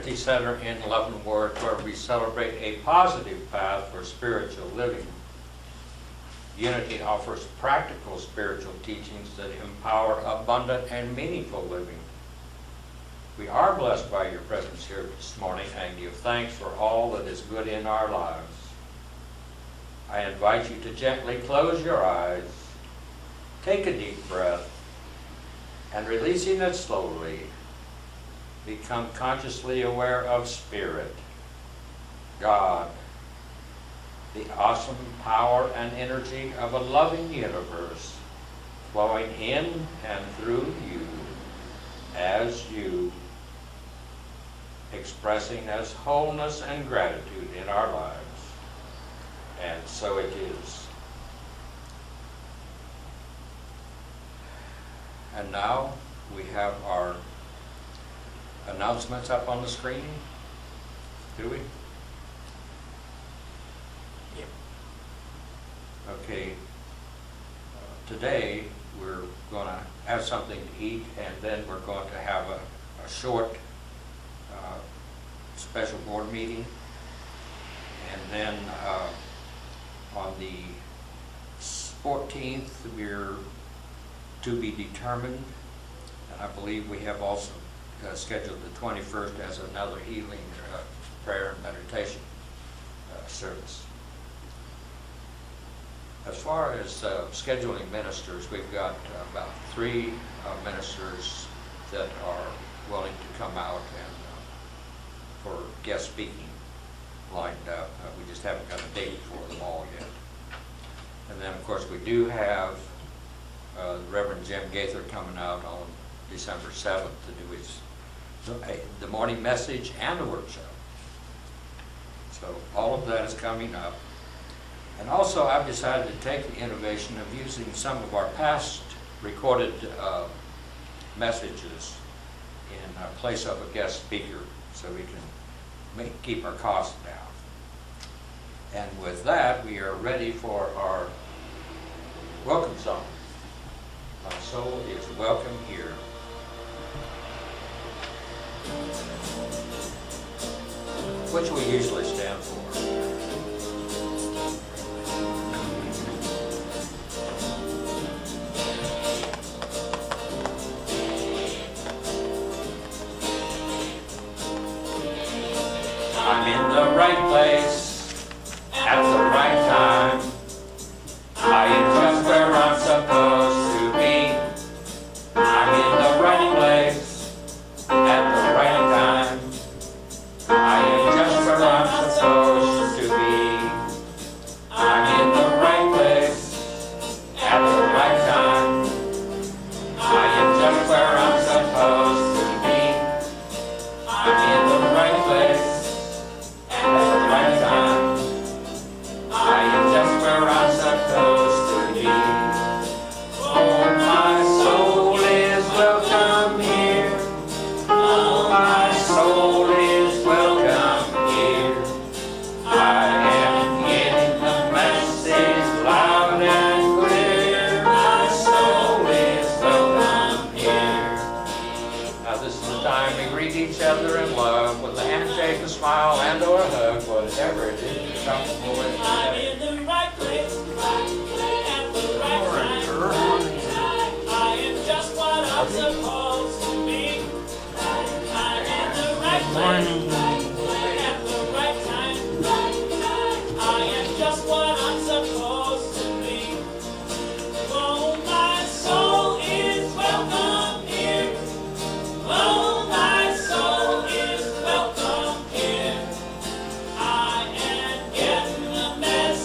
Unity Center in Leavenworth, where we celebrate a positive path for spiritual living. Unity offers practical spiritual teachings that empower abundant and meaningful living. We are blessed by your presence here this morning and give thanks for all that is good in our lives. I invite you to gently close your eyes, take a deep breath, and releasing it slowly, become consciously aware of Spirit, God, the awesome power and energy of a loving universe flowing in and through you as you, expressing as wholeness and gratitude in our lives. And so it is. And now we have our announcements up on the screen. Do we? Yep. Okay. Today we're going to have something to eat, and then we're going to have a short special board meeting. And then on the 14th, we're to be determined, and I believe we have also scheduled the 21st as another healing prayer and meditation service. As far as scheduling ministers, we've got about 3 ministers that are willing to come out and for guest speaking lined up. We just haven't got a date for them all yet. And then, of course, we do have Reverend Jim Gaither coming out on December 7th to do his the morning message and the workshop. So all of that is coming up. And also I've decided to take the innovation of using some of our past recorded messages in place of a guest speaker so we can keep our costs down. And with that, we are ready for our welcome song. My soul is welcome here. Which we usually stand for. I'm in the right place at the right time. I am just where I'm supposed to be. I'm in the right place at the right time. I am just where I'm supposed to be. I'm in the right place at the right time. I am just where I'm supposed to be. I'm in the right place at the right time. I am just where I'm supposed to be. Oh, my soul is welcome here. Oh, my soul is welcome here. I am getting the message loud and clear. My soul is welcome here. Now this is the time we greet each other in love with a handshake, a smile, and or a hug, whatever it is you're comfortable with today. I'm in the right place, at the right time. I am just what I'm supposed to be. I'm in the right place, at the right time. I am just what I'm supposed to be. Oh, my soul is welcome here. Oh, my soul is welcome here. I am getting the message.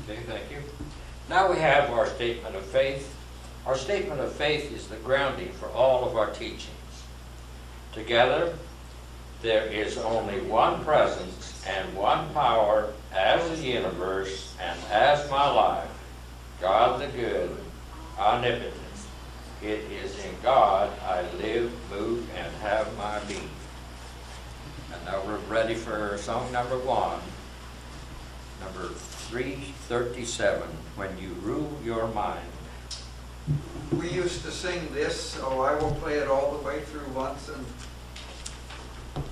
Okay, thank you. Now we have our statement of faith. Our statement of faith is the grounding for all of our teachings. Together, there is only one presence and one power as the universe and as my life, God the good, omnipotent. It is in God I live, move, and have my being. And now we're ready for song number 1, number 337, When You Rule Your Mind. We used to sing this, so I will play it all the way through once and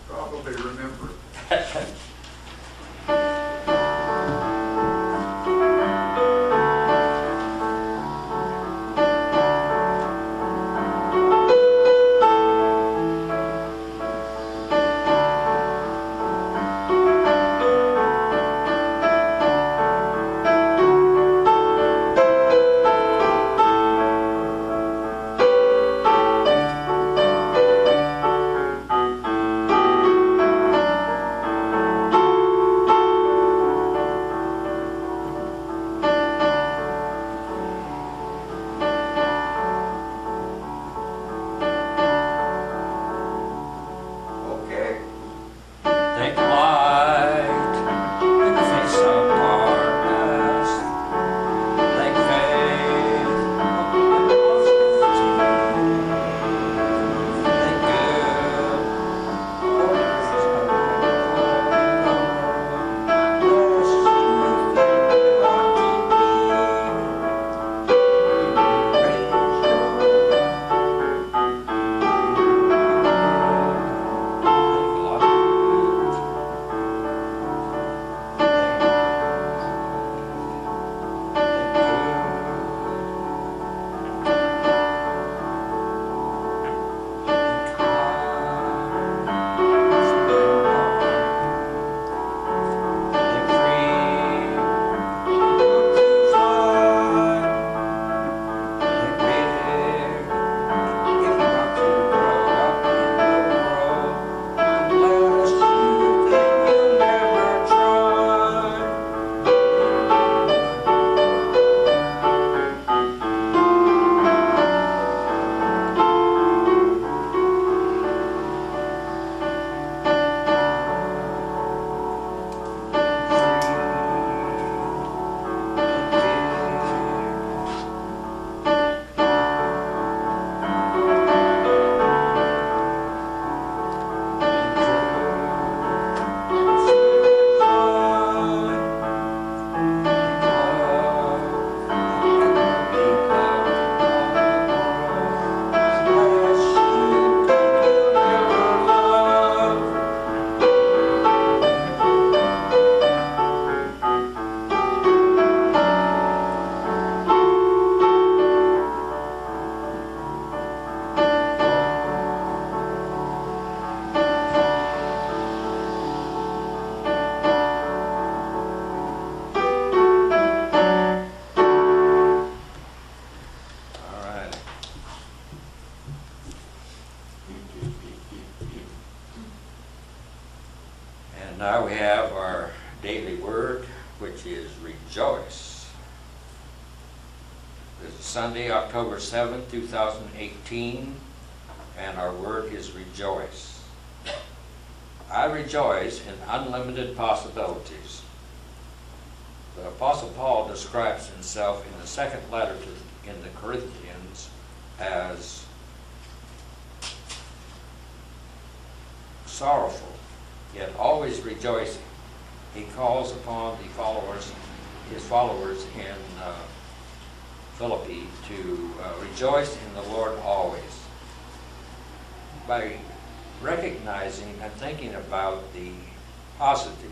probably remember it. Now we have our daily word, which is rejoice. This is Sunday, October 7th, 2018, and our word is rejoice. I rejoice in unlimited possibilities. The Apostle Paul describes himself in the second letter in the Corinthians as sorrowful, yet always rejoicing. He calls upon his followers in Philippi to rejoice in the Lord always. By recognizing and thinking about the positive,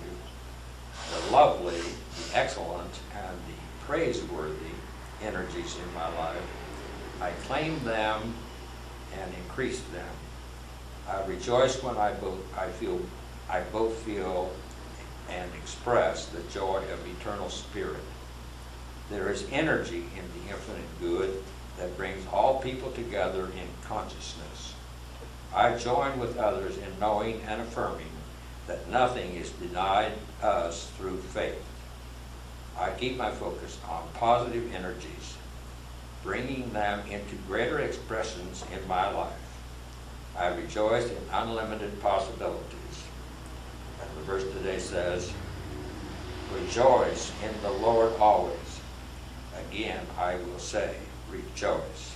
the lovely, the excellent, and the praiseworthy energies in my life, I claim them and increase them. I rejoice when I both feel and express the joy of eternal spirit. There is energy in the infinite good that brings all people together in consciousness. I join with others in knowing and affirming that nothing is denied us through faith. I keep my focus on positive energies, bringing them into greater expressions in my life. I rejoice in unlimited possibilities. And the verse today says, rejoice in the Lord always. Again, I will say, rejoice.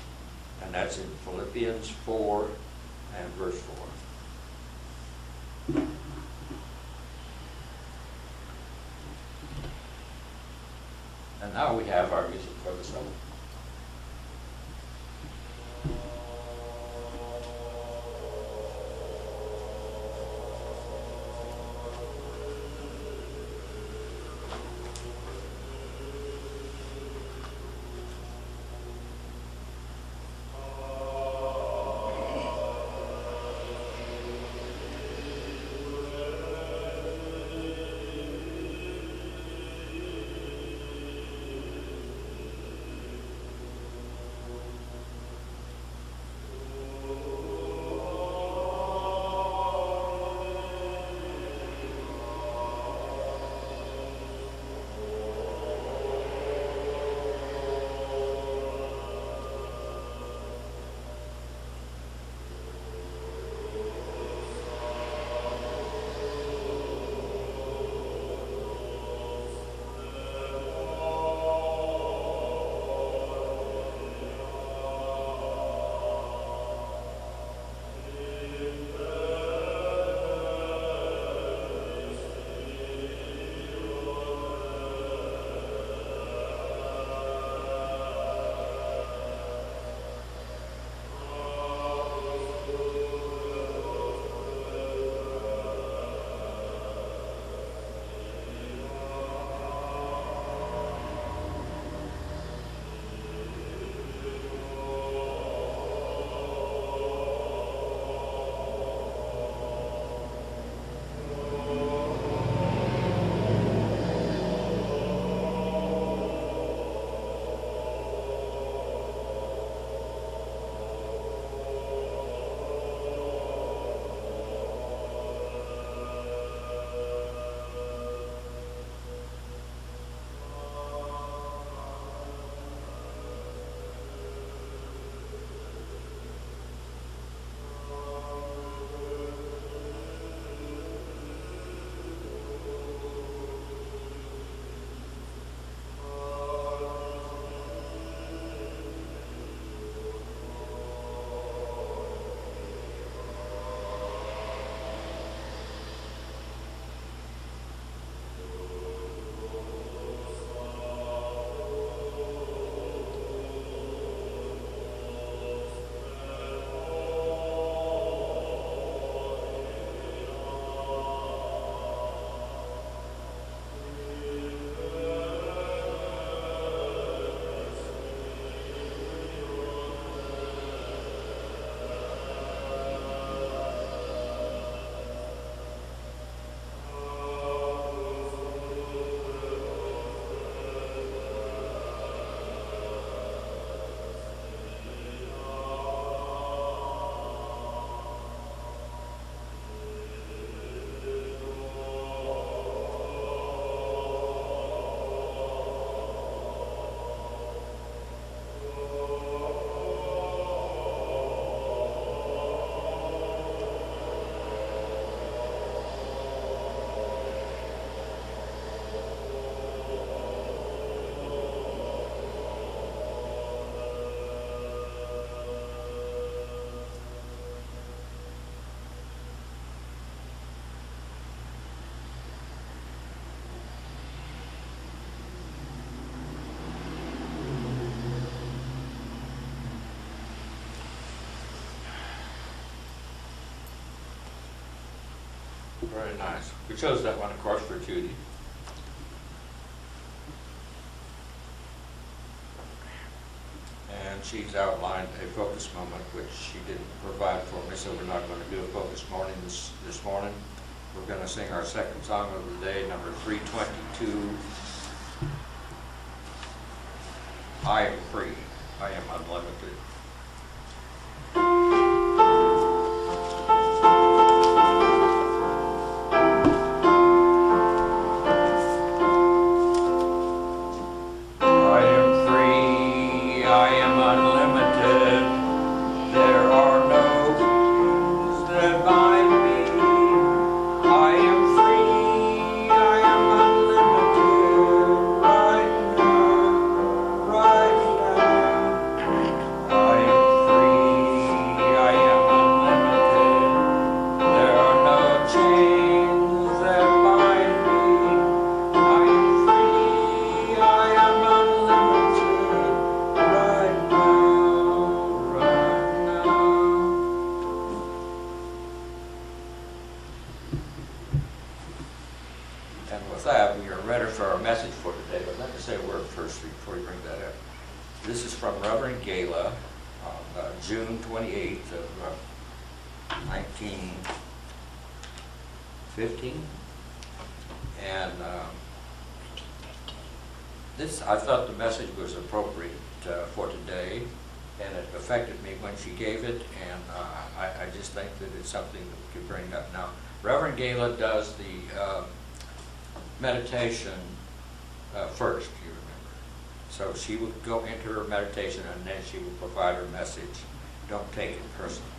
And that's in Philippians 4 and verse 4. And now we have our music for the song. Very nice. We chose that one, of course, for Judy. And she's outlined a focus moment, which she didn't provide for me, so we're not going to do a focus morning this morning. We're going to sing our second song of the day, number 322. I am free. I am unlimited. let me say a word first before you bring that up. This is from Reverend Gayla on June 28th of 1915. And this, I thought the message was appropriate for today, and it affected me when she gave it, and I just think that it's something that we could bring up. Now, Reverend Gayla does the meditation first, you remember. So she will go into her meditation, and then she will provide her message. Don't take it personally.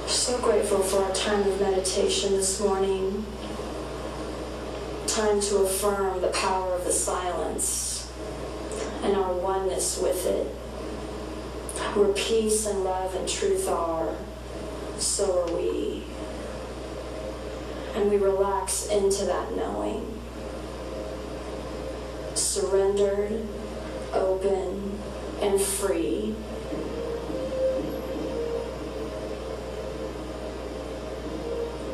So grateful for our time of meditation this morning. Time to affirm the power of the silence and our oneness with it. Where peace and love and truth are, so are we. And we relax into that knowing. Surrendered, open, and free.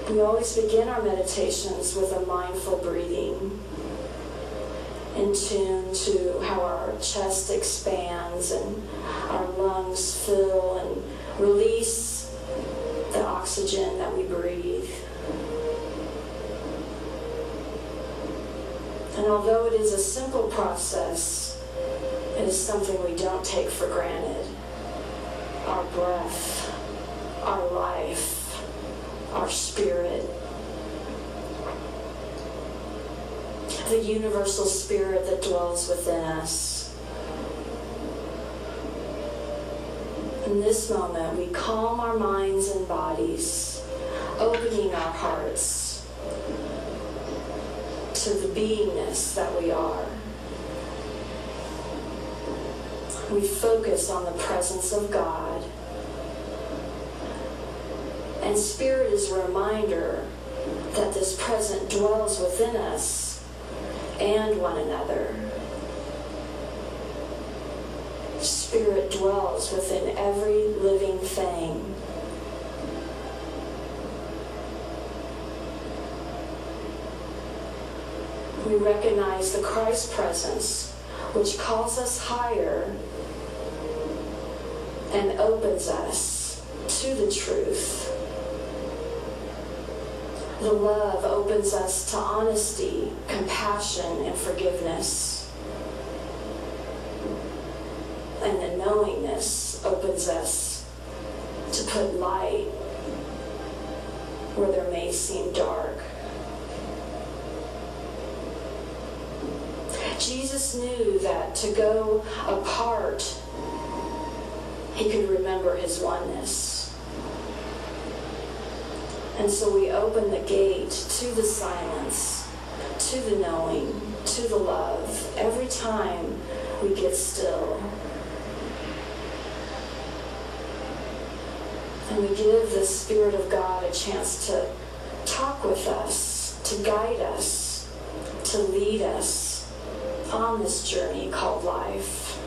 We always begin our meditations with a mindful breathing, in tune to how our chest expands and our lungs fill and release the oxygen that we breathe. And although it is a simple process, it is something we don't take for granted. Our breath, our life, our spirit, the universal spirit that dwells within us. In this moment, we calm our minds and bodies, opening our hearts to the beingness that we are. We focus on the presence of God. And Spirit is a reminder that this present dwells within us and one another. Spirit dwells within every living thing. We recognize the Christ presence, which calls us higher and opens us to the truth. The love opens us to honesty, compassion, and forgiveness. And the knowingness opens us to put light where there may seem dark. Jesus knew that to go apart, he could remember his oneness. And so we open the gate to the silence, to the knowing, to the love, every time we get still. And we give the Spirit of God a chance to talk with us, to guide us, to lead us on this journey called life.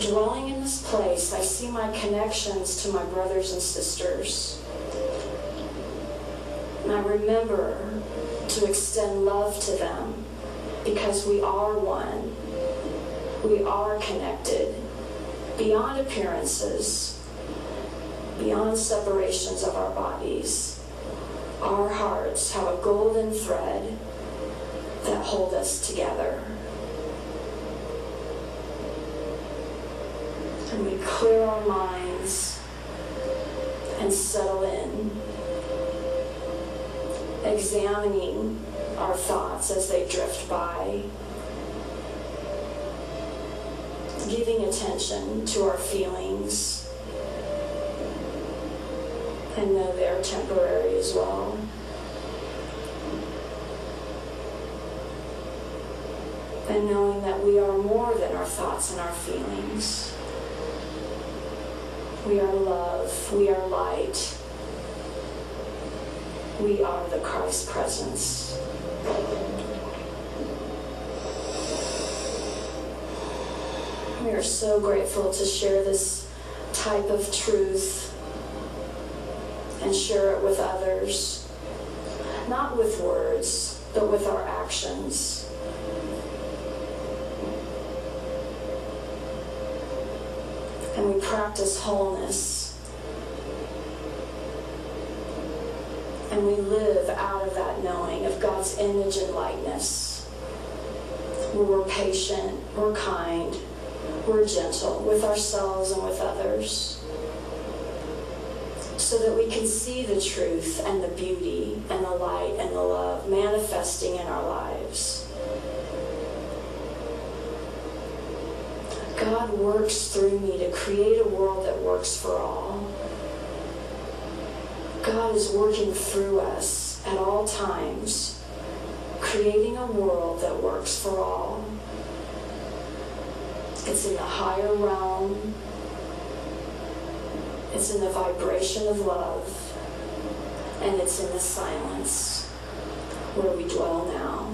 Dwelling in this place, I see my connections to my brothers and sisters. And I remember to extend love to them because we are one. We are connected beyond appearances, beyond separations of our bodies. Our hearts have a golden thread that hold us together. And we clear our minds and settle in, examining our thoughts as they drift by, giving attention to our feelings, and know they're temporary as well. And knowing that we are more than our thoughts and our feelings. We are love, we are light, We are the Christ presence. We are so grateful to share this type of truth and share it with others, not with words, but with our actions. And we practice wholeness. And we live out of that knowing of God's image and likeness. Where we're patient, we're kind, we're gentle with ourselves and with others, so that we can see the truth and the beauty and the light and the love manifesting in our lives. God works through me to create a world that works for all. God is working through us at all times, creating a world that works for all. It's in the higher realm. It's in the vibration of love. And it's in the silence where we dwell now.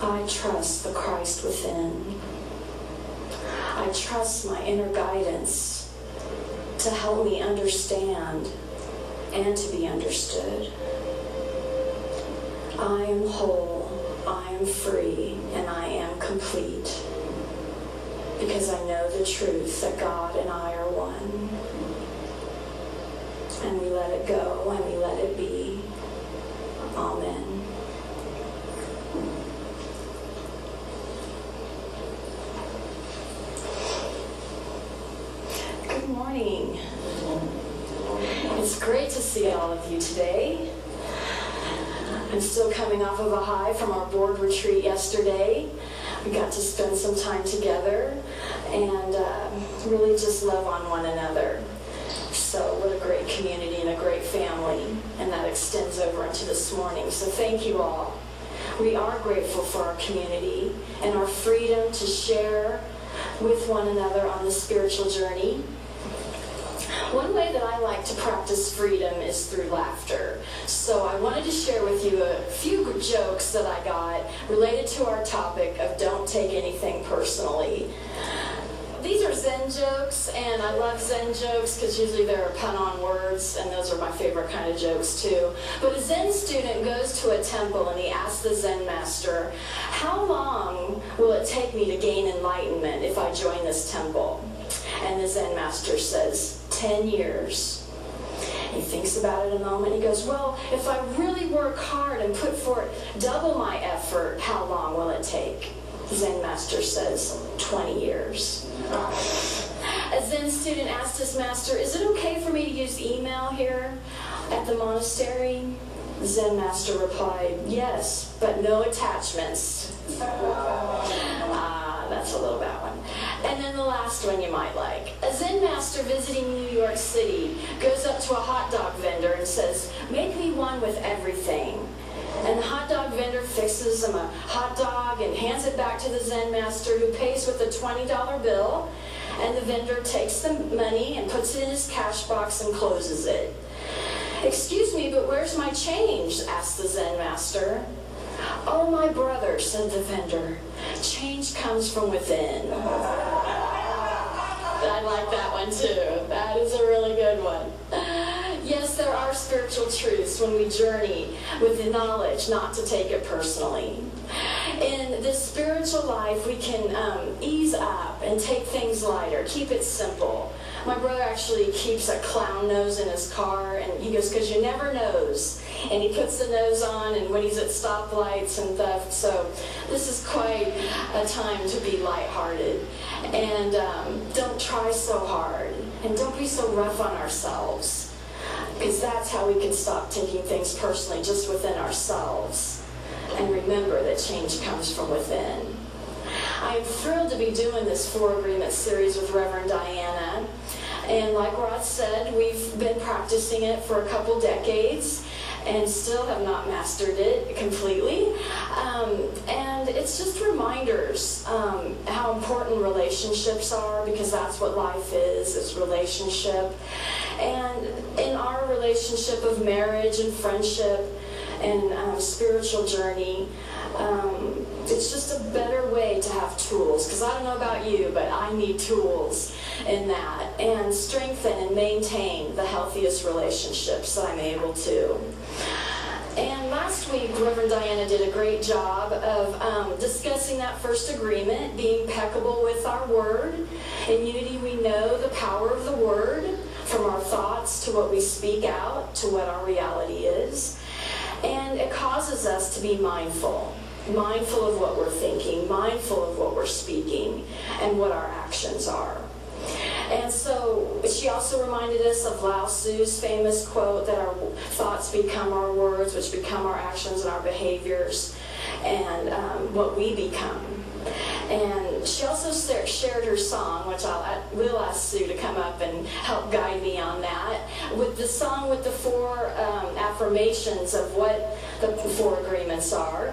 I trust the Christ within. I trust my inner guidance to help me understand and to be understood. I am whole, I am free, and I am complete because I know the truth that God and I are one. And we let it go and we let it be. Amen. Good morning. It's great to see all of you today. I'm still coming off of a high from our board retreat yesterday. We got to spend some time together and really just love on one another. So what a great community and a great family, and that extends over into this morning. So thank you all. We are grateful for our community and our freedom to share with one another on the spiritual journey. One way that I like to practice freedom is through laughter. So I wanted to share with you a few jokes that I got related to our topic of don't take anything personally. These are Zen jokes, and I love Zen jokes because usually they're a pun on words, and those are my favorite kind of jokes too. But a Zen student goes to a temple and he asks the Zen master, "How long will it take me to gain enlightenment if I join this temple?" And the Zen master says, 10 years. He thinks about it a moment. He goes, "Well, if I really work hard and put forth double my effort, how long will it take?" The Zen master says, 20 years. A Zen student asked his master, "Is it okay for me to use email here at the monastery?" The Zen master replied, "Yes, but no attachments." That's a little bad one. And then the last one you might like. A Zen master visiting New York City goes up to a hot dog vendor and says, "Make me one with everything." And the hot dog vendor fixes him a hot dog and hands it back to the Zen master, who pays with a $20 bill. And the vendor takes the money and puts it in his cash box and closes it. "Excuse me, but where's my change?" asked the Zen master. "Oh, my brother," said the vendor, "change comes from within." I like that one too. That is a really good one. Yes, there are spiritual truths when we journey with the knowledge not to take it personally. In this spiritual life, we can ease up and take things lighter, keep it simple. My brother actually keeps a clown nose in his car, and he goes, "'Cause you never knows." And he puts the nose on, and when he's at stoplights and stuff. So this is quite a time to be lighthearted. And don't try so hard. And don't be so rough on ourselves. Because that's how we can stop taking things personally, just within ourselves. And remember that change comes from within. I'm thrilled to be doing this 4 Agreements series with Reverend Diana. And like Rod said, we've been practicing it for a couple decades and still have not mastered it completely. And it's just reminders how important relationships are, because that's what life is relationship. And in our relationship of marriage and friendship and spiritual journey, it's just a better way to have tools, because I don't know about you, but I need tools in that, and strengthen and maintain the healthiest relationships that I'm able to. And last week, Reverend Diana did a great job of discussing that first agreement, being impeccable with our word. In Unity, we know the power of the word, from our thoughts to what we speak out to what our reality is. And it causes us to be mindful of what we're thinking, mindful of what we're speaking, and what our actions are. And so she also reminded us of Lao Tzu's famous quote that our thoughts become our words, which become our actions and our behaviors, and what we become. And she also shared her song, which will ask Sue to come up and help guide me on that, with the song with the 4 affirmations of what the 4 agreements are.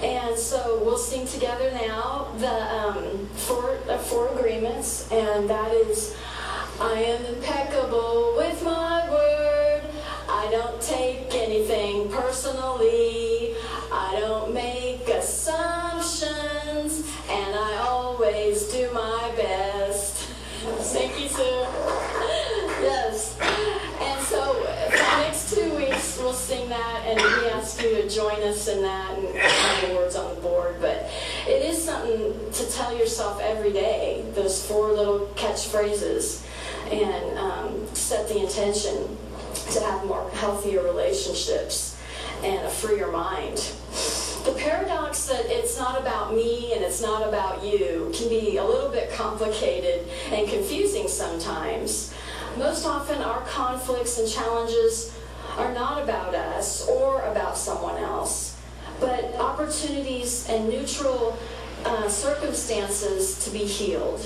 And so we'll sing together now the 4 agreements, and that is: I am impeccable with my word. I don't take anything personally. I don't make assumptions, and I always do my best. Thank you, Sue. Yes. And so for the next 2 weeks, we'll sing that, and we ask you to join us in that and have the words on the board. But it is something to tell yourself every day, those 4 little catchphrases, and set the intention to have more healthier relationships and a freer mind. The paradox that it's not about me and it's not about you can be a little bit complicated and confusing sometimes. Most often our conflicts and challenges are not about us or about someone else, but opportunities and neutral circumstances to be healed.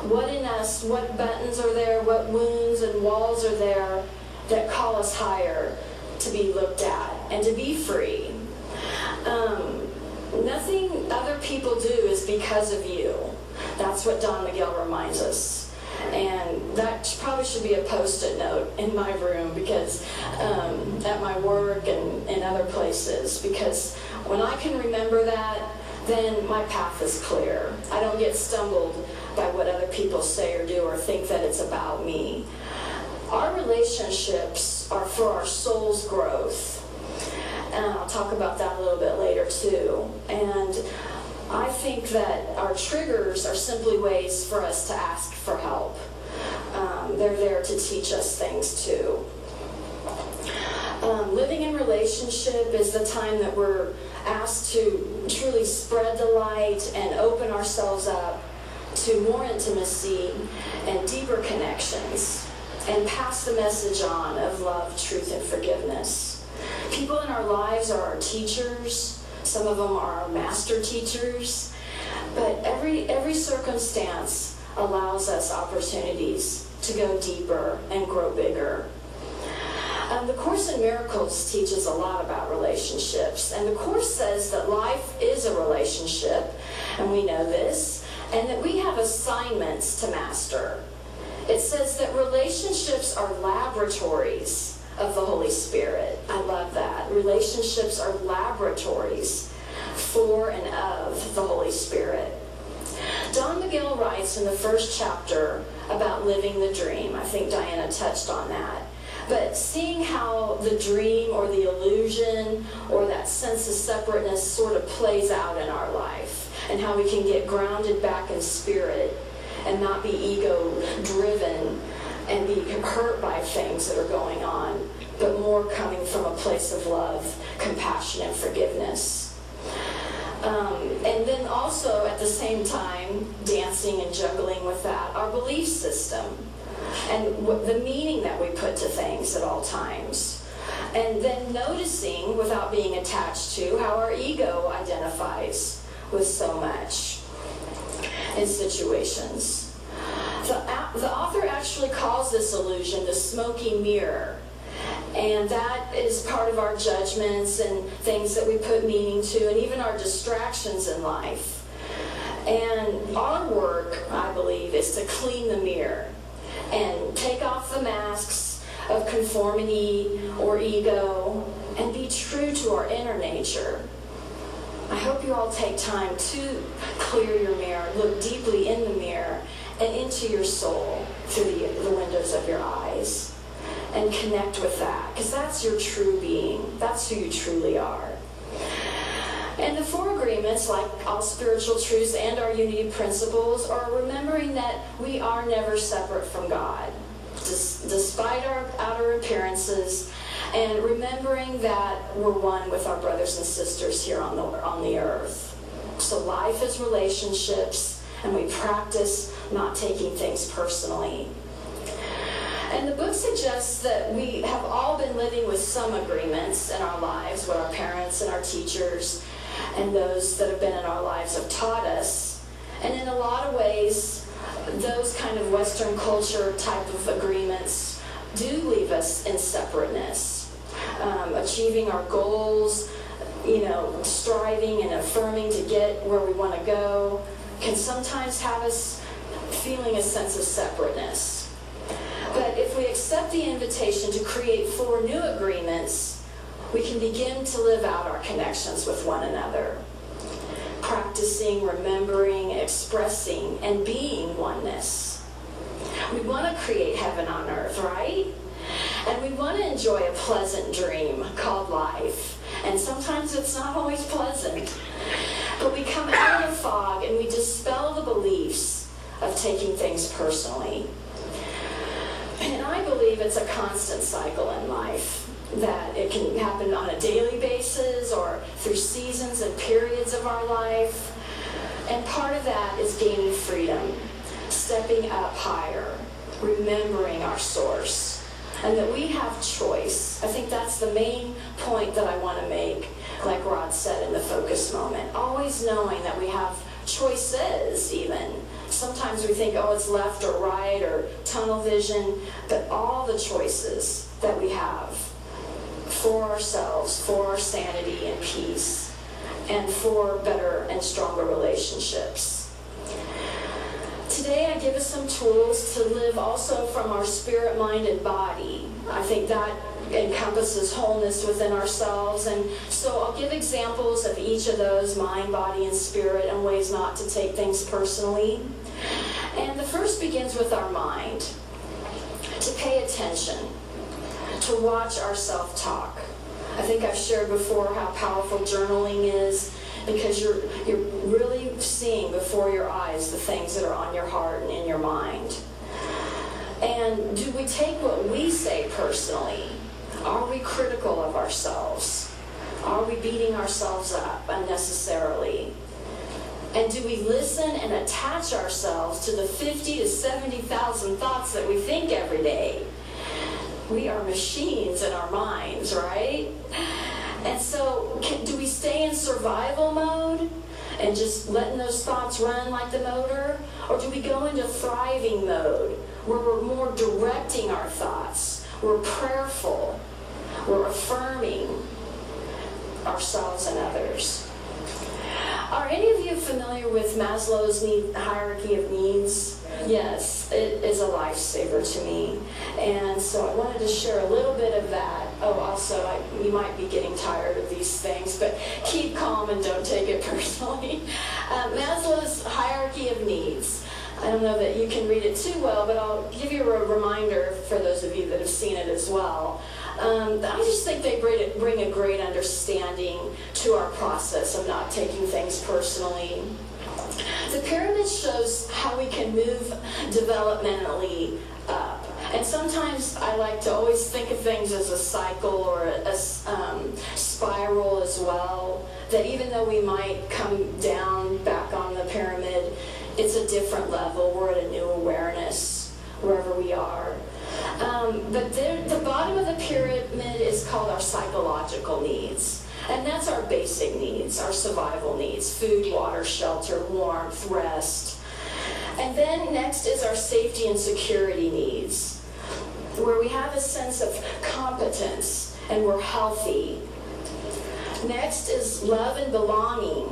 What in us, what buttons are there, what wounds and walls are there that call us higher to be looked at and to be free. Nothing other people do is because of you. That's what Don Miguel reminds us. And that probably should be a post-it note in my room, because at my work and other places, because when I can remember that, then my path is clear. I don't get stumbled by what other people say or do or think that it's about me. Our relationships are for our soul's growth. And I'll talk about that a little bit later too. And I think that our triggers are simply ways for us to ask for help. They're there to teach us things too. Living in relationship is the time that we're asked to truly spread the light and open ourselves up to more intimacy and deeper connections, and pass the message on of love, truth, and forgiveness. People in our lives are our teachers. Some of them are our master teachers. But every circumstance allows us opportunities to go deeper and grow bigger. The Course in Miracles teaches a lot about relationships, and the Course says that life is a relationship, and we know this, and that we have assignments to master. It says that relationships are laboratories of the Holy Spirit. I love that. Relationships are laboratories for and of the Holy Spirit. Don Miguel writes in the first chapter about living the dream. I think Diana touched on that. But seeing how the dream or the illusion or that sense of separateness sort of plays out in our life, and how we can get grounded back in spirit and not be ego-driven and be hurt by things that are going on, but more coming from a place of love, compassion, and forgiveness. And then also at the same time, dancing and juggling with that, our belief system and the meaning that we put to things at all times. And then noticing, without being attached to, how our ego identifies with so much in situations. The author actually calls this illusion the smoky mirror. And that is part of our judgments and things that we put meaning to, and even our distractions in life. And our work, I believe, is to clean the mirror and take off the masks of conformity or ego and be true to our inner nature. I hope you all take time to clear your mirror, look deeply in the mirror and into your soul through the windows of your eyes, and connect with that, because that's your true being. That's who you truly are. And the four agreements, like all spiritual truths and our unity principles, are remembering that we are never separate from God, despite our outer appearances, and remembering that we're one with our brothers and sisters here on the earth. So life is relationships, and we practice not taking things personally. And the book suggests that we have all been living with some agreements in our lives, what our parents and our teachers and those that have been in our lives have taught us. And in a lot of ways, those kind of Western culture type of agreements do leave us in separateness. Achieving our goals, striving and affirming to get where we want to go can sometimes have us feeling a sense of separateness. But if we accept the invitation to create 4 new agreements, we can begin to live out our connections with one another, practicing, remembering, expressing, and being oneness. We want to create heaven on earth, right? And we want to enjoy a pleasant dream called life. And sometimes it's not always pleasant. But we come out of the fog and we dispel the beliefs of taking things personally. And I believe it's a constant cycle in life, that it can happen on a daily basis or through seasons and periods of our life. And part of that is gaining freedom, stepping up higher, remembering our source, and that we have choice. I think that's the main point that I want to make, like Rod said in the focus moment. Always knowing that we have choices even. Sometimes we think, it's left or right or tunnel vision, but all the choices that we have for ourselves, for our sanity and peace, and for better and stronger relationships. Today I give us some tools to live also from our spirit, mind, and body. I think that encompasses wholeness within ourselves, and so I'll give examples of each of those, mind, body, and spirit, and ways not to take things personally. And the first begins with our mind, to pay attention, to watch our self-talk. I think I've shared before how powerful journaling is, because you're really seeing before your eyes the things that are on your heart and in your mind. And do we take what we say personally? Are we critical of ourselves? Are we beating ourselves up unnecessarily? And do we listen and attach ourselves to the 50 to 70,000 thoughts that we think every day? We are machines in our minds, right? And so do we stay in survival mode and just letting those thoughts run like the motor? Or do we go into thriving mode where we're more directing our thoughts? We're prayerful. We're affirming ourselves and others. Are any of you familiar with Maslow's hierarchy of needs? Yes, it is a lifesaver to me. And so I wanted to share a little bit of that. Oh, also, you might be getting tired of these things, but keep calm and don't take it personally. Maslow's hierarchy of needs. I don't know that you can read it too well, but I'll give you a reminder for those of you that have seen it as well. I just think they bring a great understanding to our process of not taking things personally. The pyramid shows how we can move developmentally up. And sometimes I like to always think of things as a cycle or a spiral as well, that even though we might come down back on the pyramid, it's a different level. We're at a new awareness wherever we are. But the bottom of the pyramid is called our psychological needs. And that's our basic needs, our survival needs: food, water, shelter, warmth, rest. And then next is our safety and security needs, where we have a sense of competence and we're healthy. Next is love and belonging.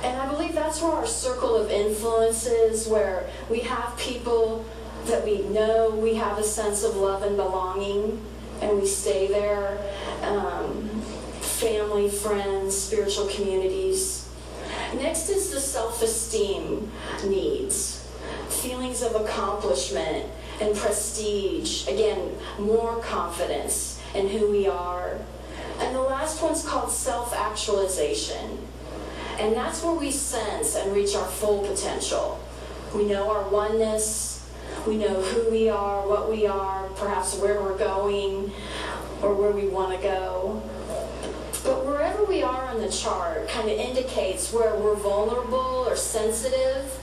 And I believe that's where our circle of influence is, where we have people that we know, we have a sense of love and belonging, and we stay there. Family, friends, spiritual communities. Next is the self-esteem needs, feelings of accomplishment and prestige. Again, more confidence in who we are. And the last one's called self-actualization. And that's where we sense and reach our full potential. We know our oneness, we know who we are, what we are, perhaps where we're going, or where we want to go. But wherever we are on the chart kind of indicates where we're vulnerable or sensitive,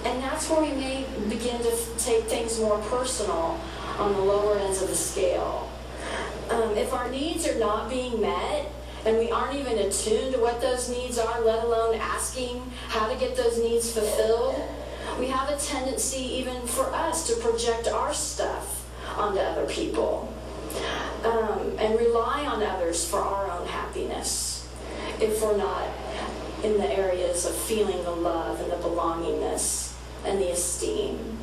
and that's where we may begin to take things more personal on the lower ends of the scale. If our needs are not being met, and we aren't even attuned to what those needs are, let alone asking how to get those needs fulfilled, we have a tendency even for us to project our stuff onto other people. And rely on others for our own happiness if we're not in the areas of feeling the love and the belongingness and the esteem.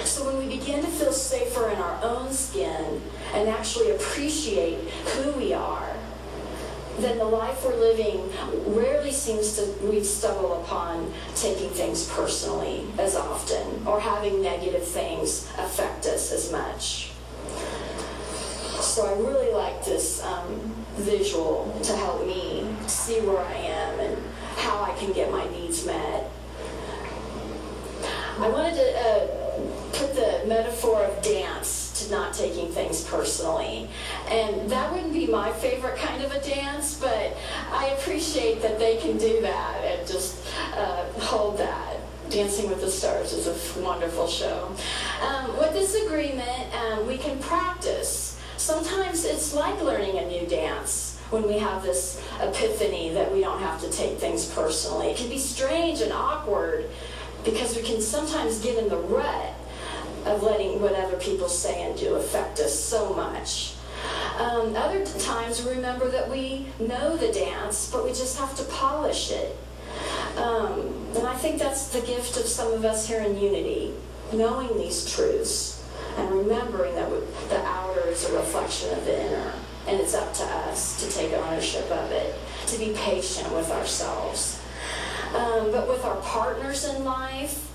So when we begin to feel safer in our own skin and actually appreciate who we are, then the life we're living rarely seems to, we stumble upon taking things personally as often or having negative things affect us as much. So I really like this visual to help me see where I am and how I can get my needs met. I wanted to put the metaphor of dance to not taking things personally. And that wouldn't be my favorite kind of a dance, but I appreciate that they can do that and just hold that. Dancing with the Stars is a wonderful show. With this agreement, we can practice. Sometimes it's like learning a new dance when we have this epiphany that we don't have to take things personally. It can be strange and awkward because we can sometimes get in the rut of letting what other people say and do affect us so much. Other times we remember that we know the dance, but we just have to polish it. And I think that's the gift of some of us here in Unity, knowing these truths and remembering that the outer is a reflection of the inner, and it's up to us to take ownership of it, to be patient with ourselves. But with our partners in life,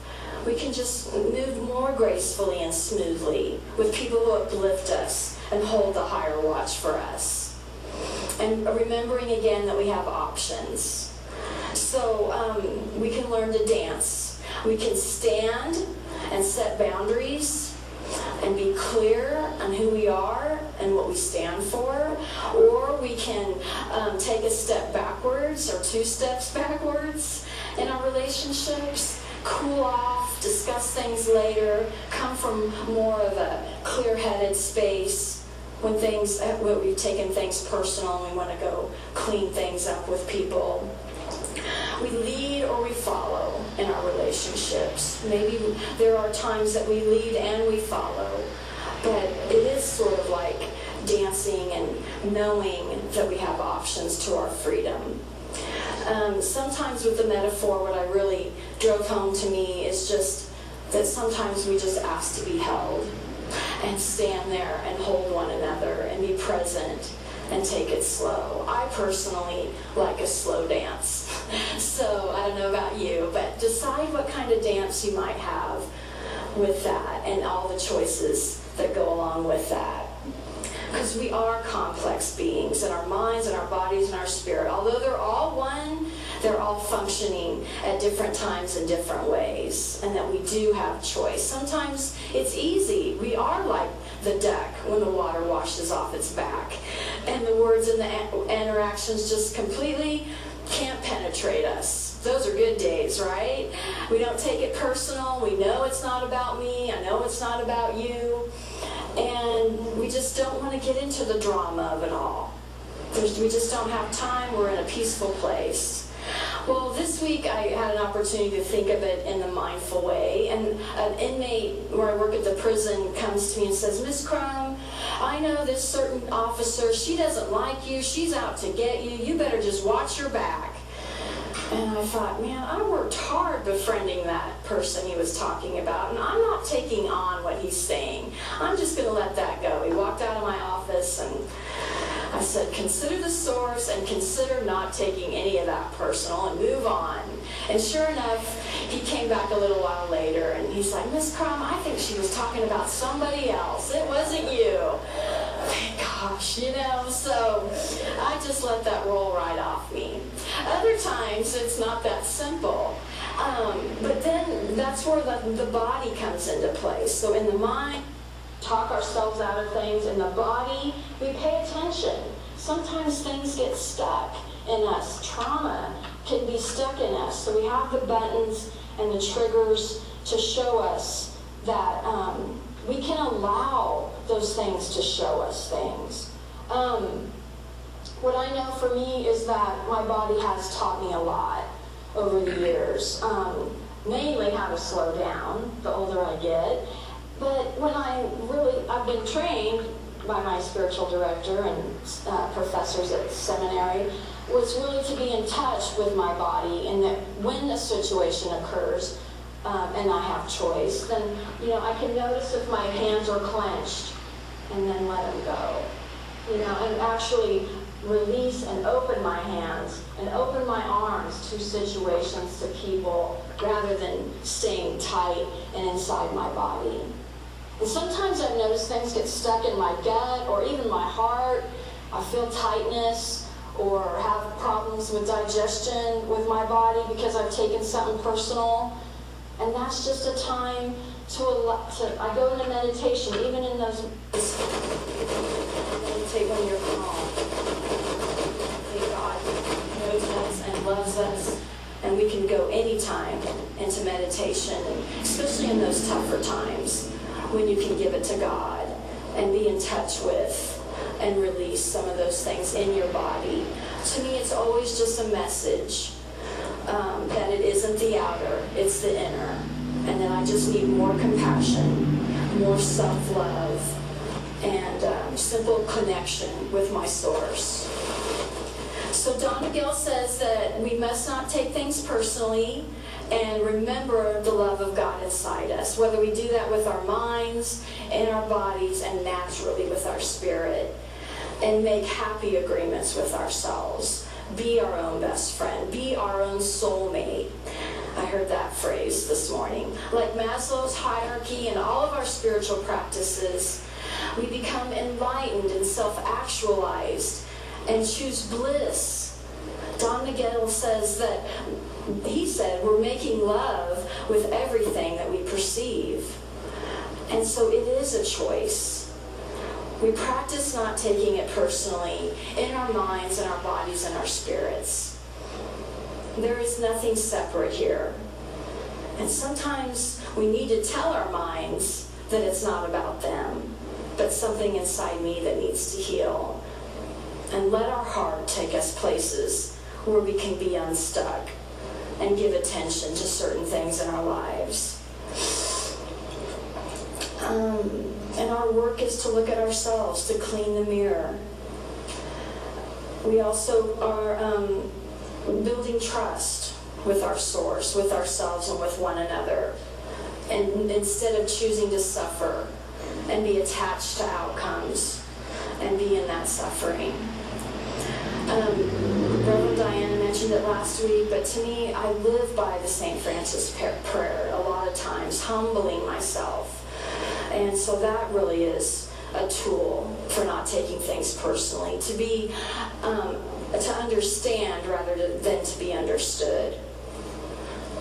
we can just move more gracefully and smoothly with people who uplift us and hold the higher watch for us. And remembering again that we have options. So we can learn to dance. We can stand and set boundaries and be clear on who we are and what we stand for, or we can take a step backwards or 2 steps backwards in our relationships, cool off, discuss things later, come from more of a clear-headed space when we've taken things personal and we want to go clean things up with people. We lead or we follow in our relationships. Maybe there are times that we lead and we follow, but it is sort of like dancing and knowing that we have options to our freedom. Sometimes with the metaphor, what I really drove home to me is just that sometimes we just ask to be held and stand there and hold one another and be present and take it slow. I personally like a slow dance. So I don't know about you, but decide what kind of dance you might have with that and all the choices that go along with that. Because we are complex beings in our minds and our bodies and our spirit. Although they're all one, they're all functioning at different times in different ways, and that we do have choice. Sometimes it's easy. We are like the duck when the water washes off its back, and the words and the interactions just completely can't penetrate us. Those are good days, right? We don't take it personal. We know it's not about me. I know it's not about you. And we just don't want to get into the drama of it all. We just don't have time. We're in a peaceful place. Well, this week I had an opportunity to think of it in the mindful way. And an inmate where I work at the prison comes to me and says, Miss Crum, I know this certain officer, she doesn't like you. She's out to get you. You better just watch your back. And I thought, man, I worked hard befriending that person he was talking about, and I'm not taking on what he's saying. I'm just going to let that go. He walked out of my office, and I said, consider the source and consider not taking any of that personal and move on. And sure enough, he came back a little while later, and he's like, Miss Crum, I think she was talking about somebody else. It wasn't you. Thank gosh, you know, so I just let that roll right off me. Other times, it's not that simple. But then that's where the body comes into place. So in the mind, talk ourselves out of things. In the body, we pay attention. Sometimes things get stuck in us. Trauma can be stuck in us. So we have the buttons and the triggers to show us that we can allow those things to show us things. What I know for me is that my body has taught me a lot over the years. Mainly how to slow down the older I get. But when I've been trained by my spiritual director and professors at seminary, was really to be in touch with my body, and that when a situation occurs and I have choice, then I can notice if my hands are clenched and then let them go. And actually release and open my hands and open my arms to situations, to people, rather than staying tight and inside my body. And sometimes I've noticed things get stuck in my gut or even my heart. I feel tightness or have problems with digestion with my body because I've taken something personal. And that's just a time I go into meditation, even in those, meditate when you're calm. Thank God knows us and loves us. And we can go anytime into meditation, especially in those tougher times, when you can give it to God and be in touch with and release some of those things in your body. To me, it's always just a message that it isn't the outer, it's the inner. And that I just need more compassion, more self-love, and simple connection with my source. So Donna Gill says that we must not take things personally and remember the love of God inside us, whether we do that with our minds, in our bodies, and naturally with our spirit, and make happy agreements with ourselves. Be our own best friend. Be our own soulmate. I heard that phrase this morning. Like Maslow's hierarchy and all of our spiritual practices, we become enlightened and self-actualized and choose bliss. Don Miguel says that, he said, we're making love with everything that we perceive. And so it is a choice. We practice not taking it personally in our minds and our bodies and our spirits. There is nothing separate here. And sometimes we need to tell our minds that it's not about them, but something inside me that needs to heal. And let our heart take us places where we can be unstuck and give attention to certain things in our lives. And our our work is to look at ourselves, to clean the mirror. We also are building trust with our source, with ourselves, and with one another. And instead of choosing to suffer and be attached to outcomes and be in that suffering. Reverend Diana mentioned it last week, but to me, I live by the St. Francis prayer a lot of times, humbling myself. And so that really is a tool for not taking things personally, to be, to understand rather than to be understood.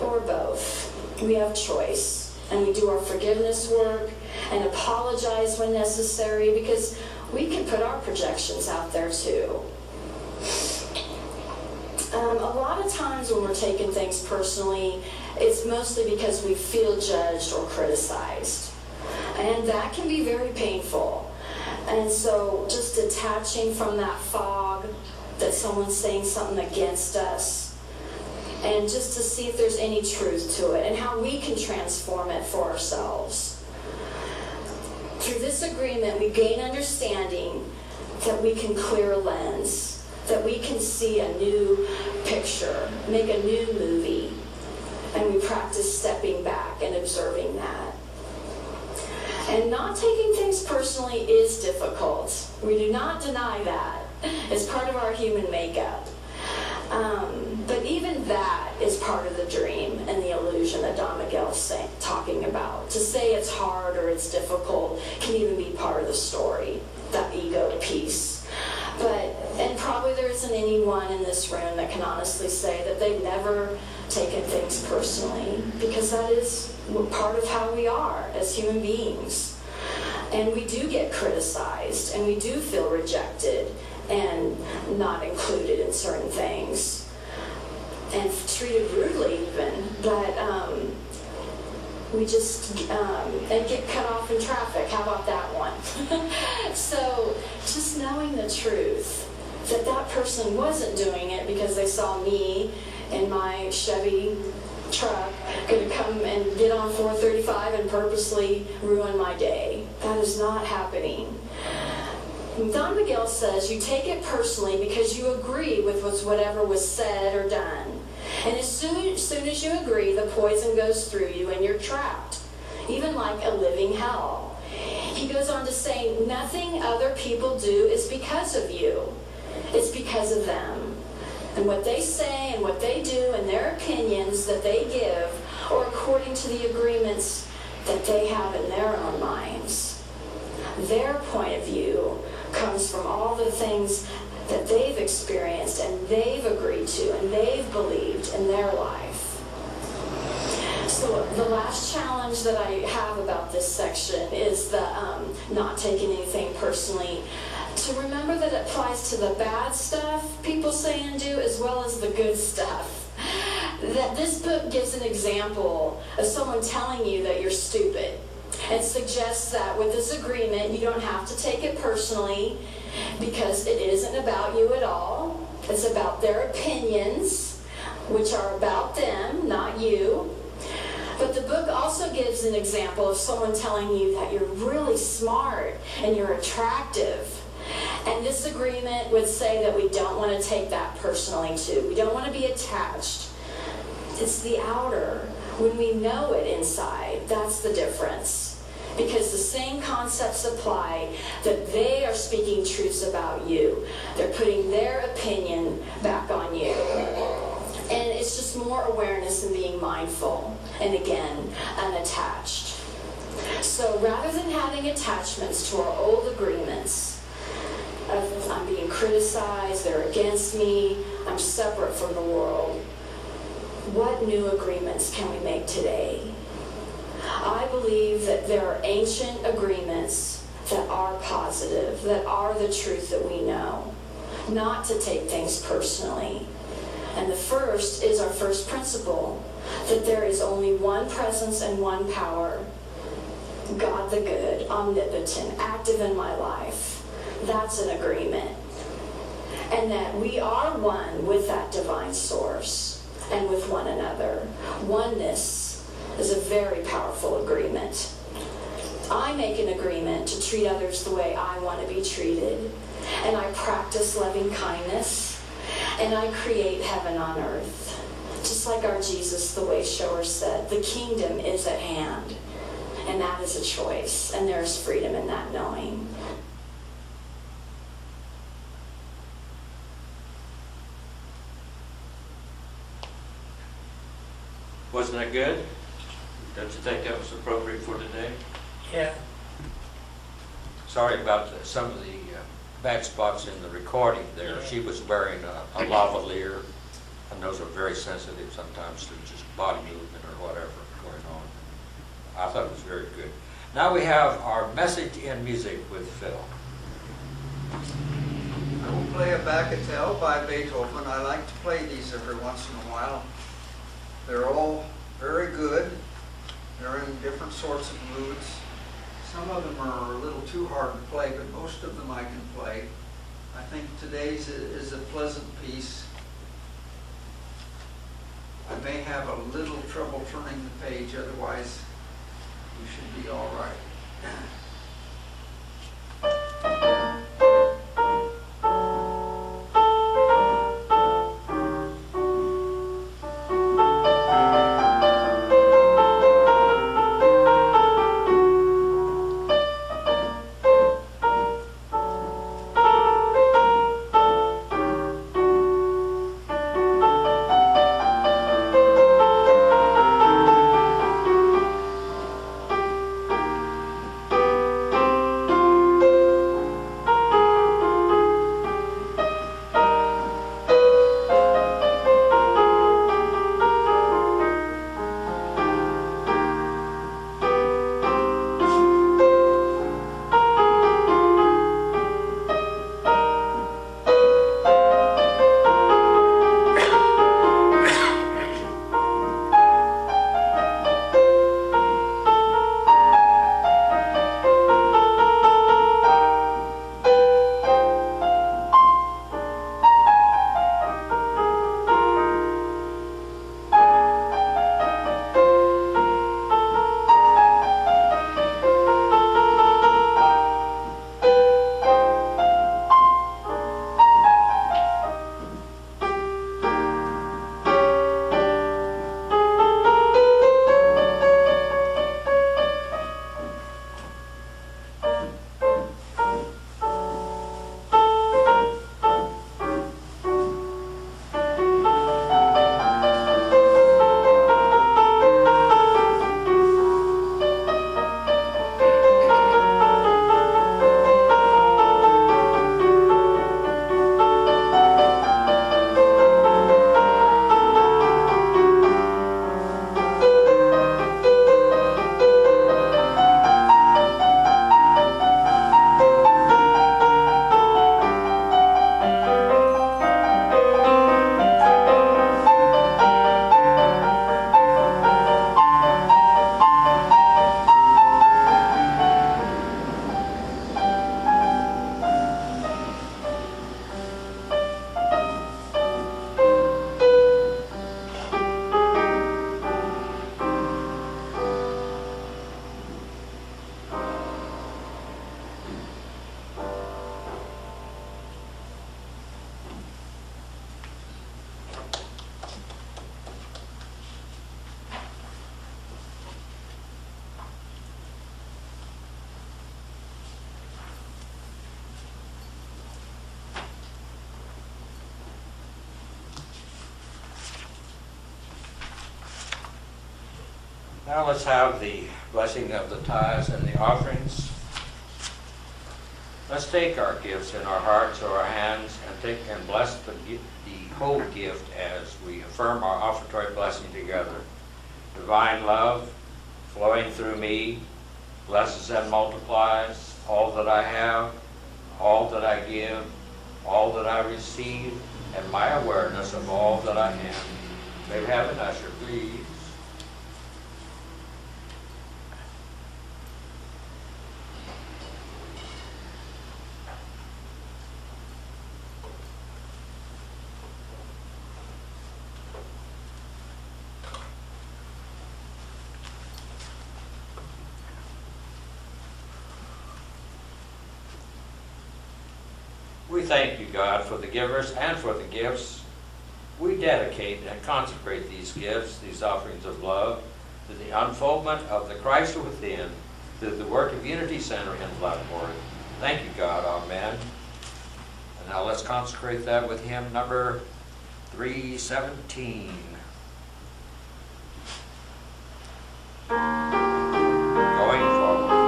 Or both. We have choice, and we do our forgiveness work and apologize when necessary, because we can put our projections out there too. A lot of times when we're taking things personally, it's mostly because we feel judged or criticized. And that can be very painful. And so just detaching from that fog that someone's saying something against us, and just to see if there's any truth to it and how we can transform it for ourselves. Through this agreement, we gain understanding that we can clear a lens, that we can see a new picture, make a new movie, and we practice stepping back and observing that. And not taking things personally is difficult. We do not deny that. It's part of our human makeup. But even that is part of the dream and the illusion that Don Miguel's talking about. To say it's hard or it's difficult can even be part of the story, that ego piece. And probably there isn't anyone in this room that can honestly say that they've never taken things personally, because that is part of how we are as human beings. And we do get criticized, and we do feel rejected and not included in certain things, and treated rudely even, but we just and get cut off in traffic. How about that one? So just knowing the truth, that that person wasn't doing it because they saw me in my Chevy truck going to come and get on 435 and purposely ruin my day. That is not happening. Don Miguel says you take it personally because you agree with whatever was said or done. And as soon as you agree, the poison goes through you and you're trapped, even like a living hell. He goes on to say, nothing other people do is because of you. It's because of them. And what they say and what they do and their opinions that they give are according to the agreements that they have in their own minds. Their point of view comes from all the things that they've experienced and they've agreed to and they've believed in their life. So the last challenge that I have about this section is the not taking anything personally. To remember that it applies to the bad stuff people say and do as well as the good stuff. That this book gives an example of someone telling you that you're stupid. It suggests that with this agreement, you don't have to take it personally because it isn't about you at all. It's about their opinions, which are about them, not you. But the book also gives an example of someone telling you that you're really smart and you're attractive. And this agreement would say that we don't want to take that personally too. We don't want to be attached. It's the outer. When we know it inside, that's the difference. Because the same concepts apply, that they are speaking truths about you. They're putting their opinion back on you. And it's just more awareness and being mindful. And again, unattached. So rather than having attachments to our old agreements, of I'm being criticized, they're against me, I'm separate from the world, what new agreements can we make today? I believe that there are ancient agreements that are positive, that are the truth that we know, not to take things personally. And the first is our first principle, that there is only one presence and one power, God the good, omnipotent, active in my life. That's an agreement. And that we are one with that divine source and with one another. Oneness is a very powerful agreement. I make an agreement to treat others the way I want to be treated, and I practice loving kindness, and I create heaven on earth. Just like our Jesus, the way shower, said, the kingdom is at hand, and that is a choice, and there's freedom in that knowing. Wasn't that good? Don't you think that was appropriate for today? Yeah. Sorry about some of the bad spots in the recording there. She was wearing a lavalier, and those are very sensitive sometimes to just body movement or whatever going on. I thought it was very good. Now we have our message in music with Phil. I will play a Bagatelle by Beethoven. I like to play these every once in a while. They're all very good. They're in different sorts of moods. Some of them are a little too hard to play, but most of them I can play. I think today's is a pleasant piece. I may have a little trouble turning the page, otherwise you should be all right. Now let's have the blessing of the tithes and the offerings. Let's take our gifts in our hearts or our hands and take and bless the whole gift as we affirm our offertory blessing together. Divine love flowing through me blesses and multiplies all that I have, all that I give, all that I receive, and my awareness of all that I am. May we have an usher, please. We thank you, God, for the givers and for the gifts. We dedicate and consecrate these gifts, these offerings of love, to the unfoldment of the Christ within, through the work of Unity Center in Leavenworth. Thank you, God. Amen. And now let's consecrate that with hymn number 317. Going forward.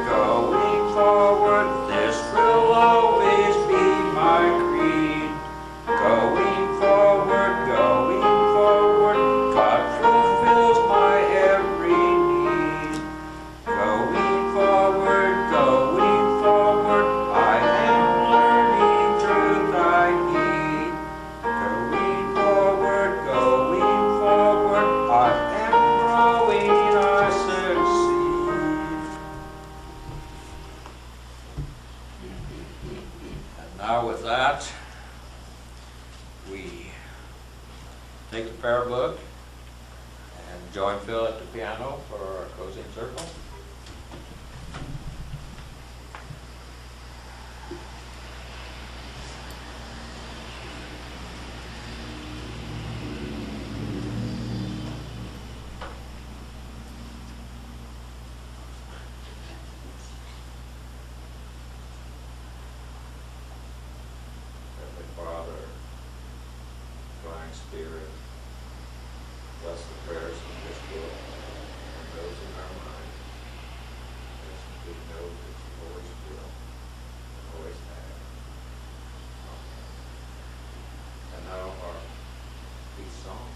Going forward, this will always be my creed. Going forward, God fulfills my every need. Going forward, I am learning truth I need. Going forward, I am growing, I succeed. And now with that, we take the prayer book and join Phil at the piano for our closing circle. Heavenly Father, Divine Spirit, bless the prayers of this book and those in our mind, as we know that you always will and always have. Amen. And now our peace song.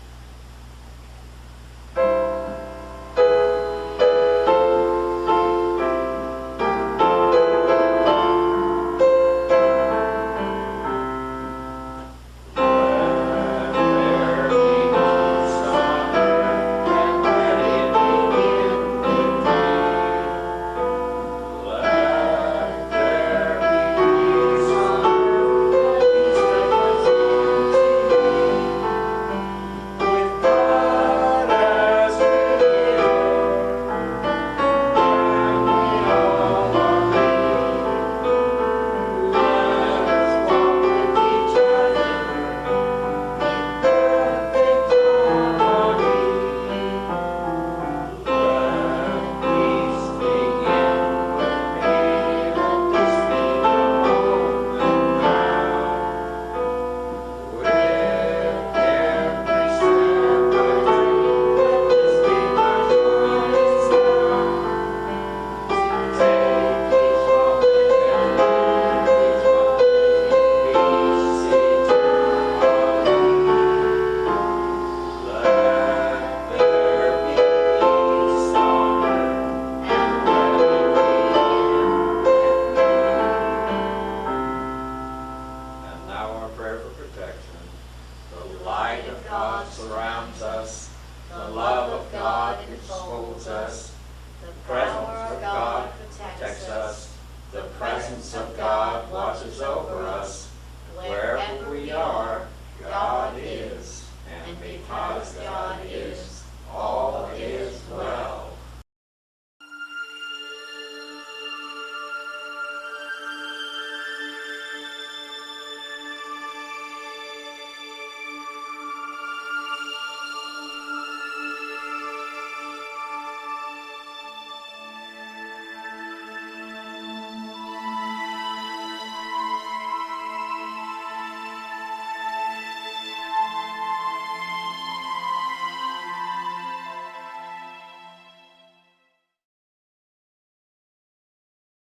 Protects us. The presence of God watches over us. Wherever